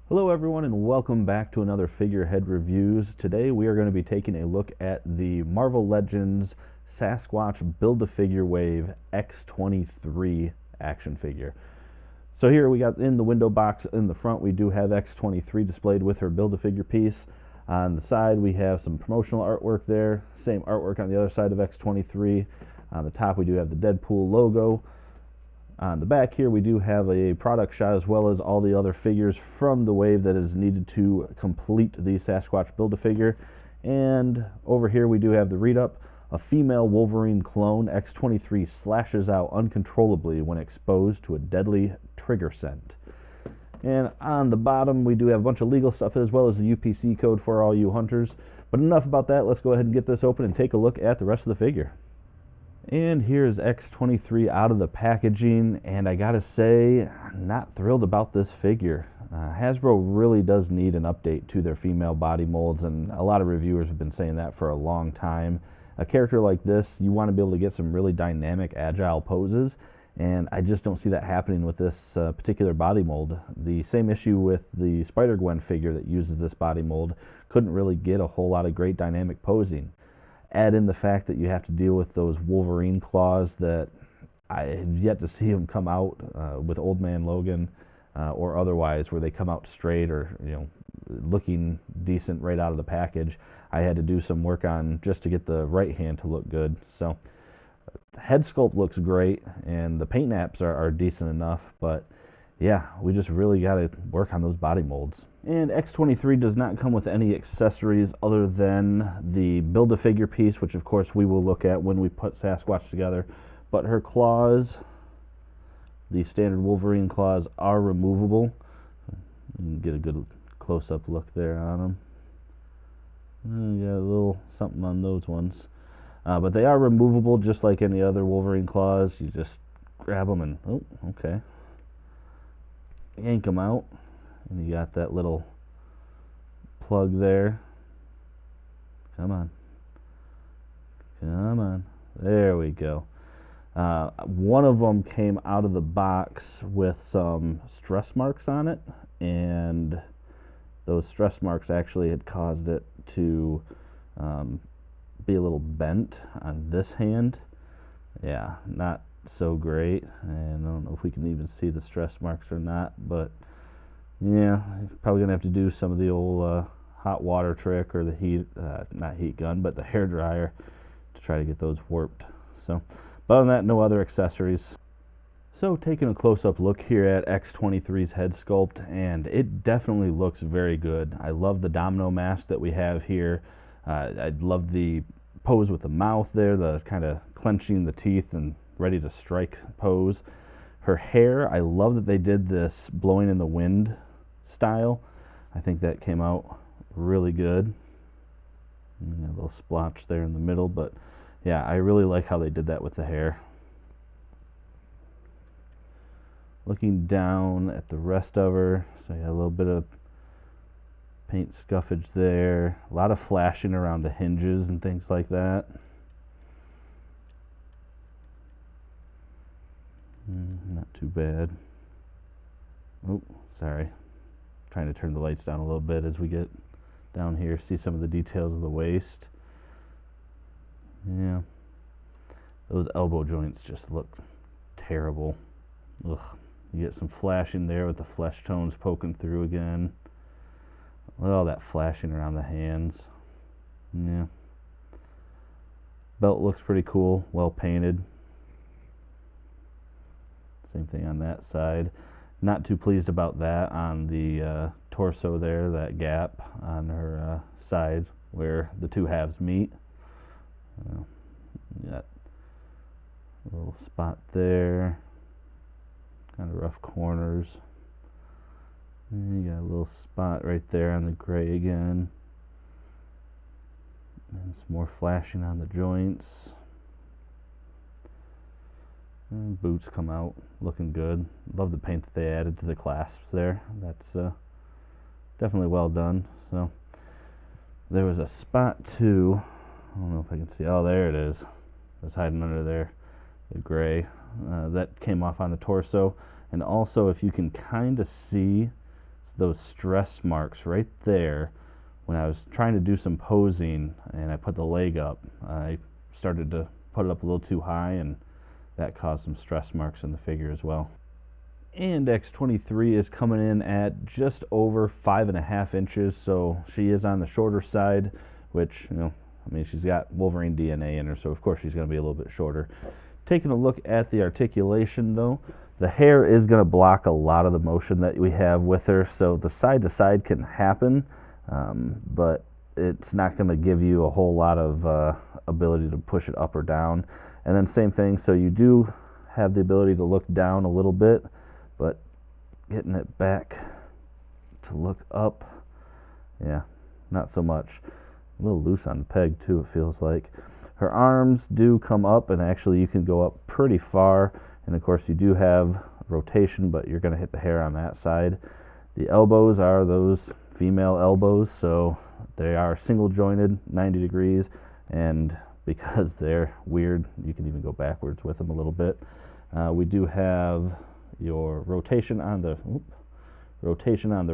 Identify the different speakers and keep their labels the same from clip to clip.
Speaker 1: Hello everyone and welcome back to another Figurehead Reviews. Today we are going to be taking a look at the Marvel Legends Sasquatch Build-A-Figure Wave X23 action figure. So here we got in the window box in the front we do have X23 displayed with her Build-A-Figure piece. On the side we have some promotional artwork there, same artwork on the other side of X23. On the top we do have the Deadpool logo. On the back here we do have a product shot as well as all the other figures from the wave that is needed to complete the Sasquatch Build-A-Figure. And over here we do have the read-up. A female Wolverine clone, X23, slashes out uncontrollably when exposed to a deadly trigger scent. And on the bottom we do have a bunch of legal stuff as well as the UPC code for all you hunters. But enough about that, let's go ahead and get this open and take a look at the rest of the figure. And here's X23 out of the packaging, and I gotta say, I'm not thrilled about this figure. Hasbro really does need an update to their female body molds, and a lot of reviewers have been saying that for a long time. A character like this, you want to be able to get some really dynamic, agile poses, and I just don't see that happening with this particular body mold. The same issue with the Spider-Gwen figure that uses this body mold, couldn't really get a whole lot of great dynamic posing. Add in the fact that you have to deal with those Wolverine claws that I have yet to see them come out with Old Man Logan or otherwise, where they come out straight or looking decent right out of the package. I had to do some work on just to get the right hand to look good. So head sculpt looks great and the paint apps are decent enough, but yeah, we just really got to work on those body molds. And X23 does not come with any accessories other than the Build-A-Figure piece, which of course we will look at when we put Sasquatch together. But her claws, the standard Wolverine claws, are removable. You can get a good close-up look there on them. You got a little something on those ones. But they are removable just like any other Wolverine claws. You just grab them and, oh, okay. Yank them out, and you got that little plug there. Come on. Come on. There we go. One of them came out of the box with some stress marks on it, and those stress marks actually had caused it to be a little bent on this hand. Yeah, not so great, and I don't know if we can even see the stress marks or not, but yeah, probably gonna have to do some of the old hot water trick or the heat, not heat gun, but the hair dryer to try to get those warped. So, but other than that, no other accessories. So taking a close-up look here at X23's head sculpt, and it definitely looks very good. I love the domino mask that we have here. I love the pose with the mouth there, the kind of clenching the teeth and ready to strike pose. Her hair, I love that they did this blowing in the wind style. I think that came out really good. A little splotch there in the middle, but yeah, I really like how they did that with the hair. Looking down at the rest of her, so you got a little bit of paint scuffage there, a lot of flashing around the hinges and things like that. Not too bad. Oh, sorry. Trying to turn the lights down a little bit as we get down here. See some of the details of the waist. Yeah. Those elbow joints just look terrible. Ugh. You get some flashing there with the flesh tones poking through again. Look at all that flashing around the hands. Yeah. Belt looks pretty cool. Well painted. Same thing on that side. Not too pleased about that on the torso there, that gap on her side where the two halves meet. Got a little spot there, kind of rough corners. And you got a little spot right there on the gray again. And some more flashing on the joints. And boots come out looking good. Love the paint that they added to the clasps there. That's definitely well done. So there was a spot too. I don't know if I can see. Oh, there it is. It's hiding under there, the gray. That came off on the torso. And also, if you can kind of see, it's those stress marks right there. When I was trying to do some posing and I put the leg up, I started to put it up a little too high, and that caused some stress marks in the figure as well. And X23 is coming in at just over 5.5 inches, so she is on the shorter side, which, I mean, she's got Wolverine DNA in her, so of course she's going to be a little bit shorter. Taking a look at the articulation, though, the hair is going to block a lot of the motion that we have with her, so the side to side can happen, but it's not going to give you a whole lot of ability to push it up or down. And then same thing, so you do have the ability to look down a little bit, but getting it back to look up, yeah, not so much. A little loose on the peg too, it feels like. Her arms do come up, and actually you can go up pretty far, and of course you do have rotation, but you're going to hit the hair on that side. The elbows are those female elbows, so they are single jointed, 90 degrees, and because they're weird, you can even go backwards with them a little bit. We do have your rotation on the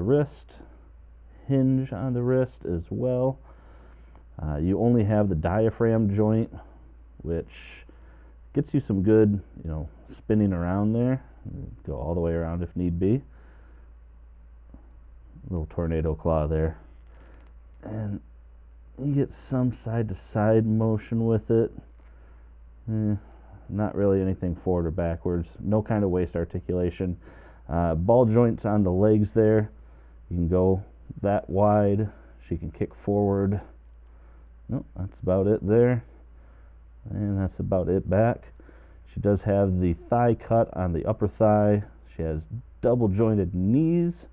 Speaker 1: wrist, hinge on the wrist as well. You only have the diaphragm joint, which gets you some good, spinning around there. Go all the way around if need be. Little tornado claw there, and you get some side-to-side motion with it. Not really anything forward or backwards. No kind of waist articulation. Ball joints on the legs there. You can go that wide. She can kick forward. Nope, that's about it there. And that's about it back. She does have the thigh cut on the upper thigh. She has double jointed knees.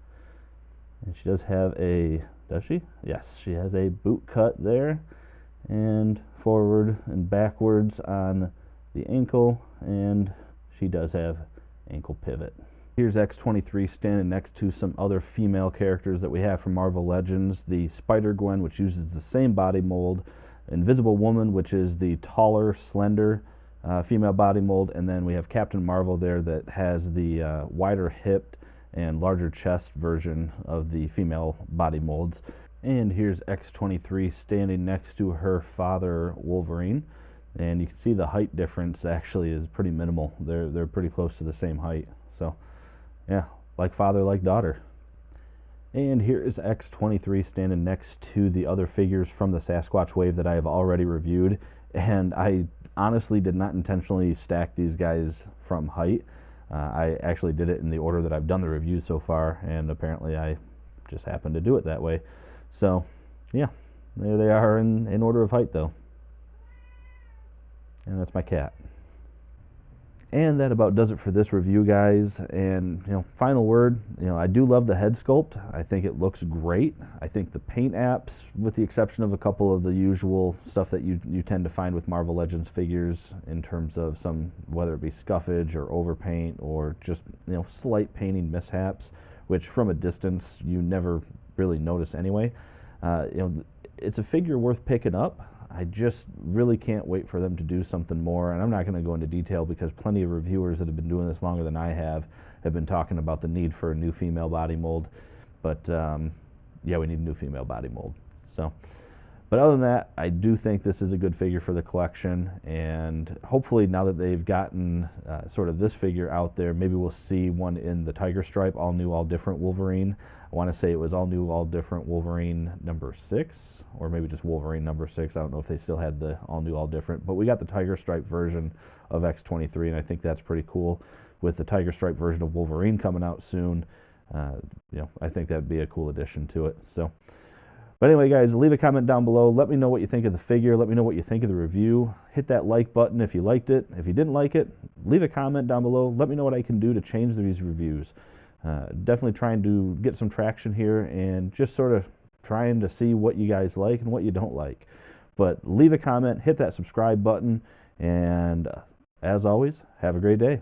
Speaker 1: And she does have a, does she? Yes, she has a boot cut there, and forward and backwards on the ankle, and she does have ankle pivot. Here's X23 standing next to some other female characters that we have from Marvel Legends. The Spider-Gwen, which uses the same body mold, Invisible Woman, which is the taller, slender female body mold, and then we have Captain Marvel there that has the wider hipped and larger chest version of the female body molds. And here's X23 standing next to her father Wolverine, and you can see the height difference actually is pretty minimal. They're pretty close to the same height, so yeah, like father like daughter. And here is X23 standing next to the other figures from the Sasquatch wave that I have already reviewed, and I honestly did not intentionally stack these guys from height. I actually did it in the order that I've done the reviews so far, and apparently I just happened to do it that way. So, yeah, there they are in order of height, though. And that's my cat. And that about does it for this review, guys. And, final word, I do love the head sculpt. I think it looks great. I think the paint apps, with the exception of a couple of the usual stuff that you tend to find with Marvel Legends figures in terms of some, whether it be scuffage or overpaint or just, slight painting mishaps, which from a distance you never really notice anyway. It's a figure worth picking up. I just really can't wait for them to do something more, and I'm not going to go into detail because plenty of reviewers that have been doing this longer than I have been talking about the need for a new female body mold. But yeah, we need a new female body mold. So, but other than that, I do think this is a good figure for the collection, and hopefully now that they've gotten sort of this figure out there, maybe we'll see one in the Tiger Stripe, all new, all different Wolverine. I want to say it was all new, all different Wolverine number 6, or maybe just Wolverine number 6. I don't know if they still had the all new, all different, but we got the Tiger Stripe version of X23, and I think that's pretty cool. With the Tiger Stripe version of Wolverine coming out soon, I think that'd be a cool addition to it. So, but anyway, guys, leave a comment down below. Let me know what you think of the figure. Let me know what you think of the review. Hit that like button if you liked it. If you didn't like it, leave a comment down below. Let me know what I can do to change these reviews. Definitely trying to get some traction here and just sort of trying to see what you guys like and what you don't like. But leave a comment, hit that subscribe button, and as always, have a great day.